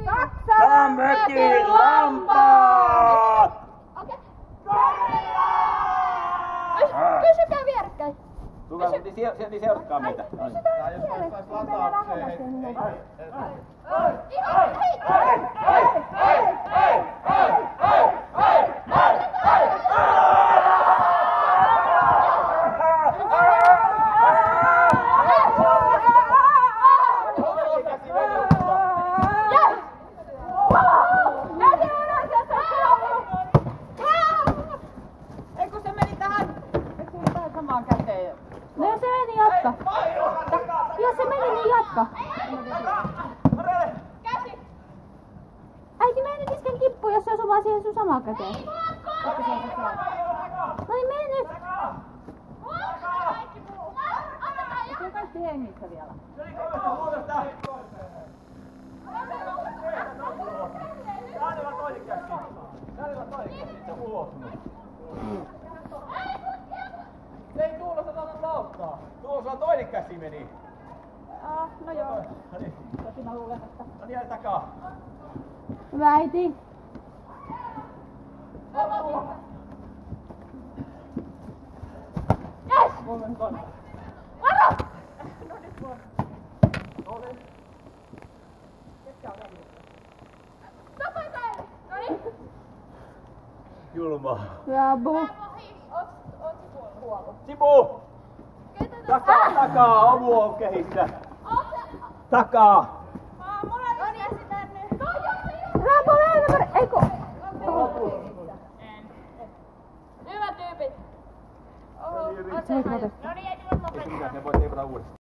Saksamökin lampaat! Okei. Pysykää vierekkäin. Tulkaa sieltä seuratkaa meitä. Pysytään vierekkäin. Mennään lähemmäksi. No se meni jatka. Jos se meni, niin jatka. Äiti, mene nyt isken kippuun, jos se osuu vaan siihen sun samaan käteen. No niin, mene nyt. Se on kaikki hengissä vielä. Ei Tuulossa saanut lauttaa. Tuulossa toinen käsi meni. No joo. No niin. Mä luulen, että... No niin, takaa. Hyvä äiti. Varo! Julmaa. Hyvä abu. Sipu! Takaa, Omu on kehissä. Takaa! Hyvä abu, eiku. Hyvä tyypit. No niin, ei tulla Ei mitään, ne voi teipata uudestaan.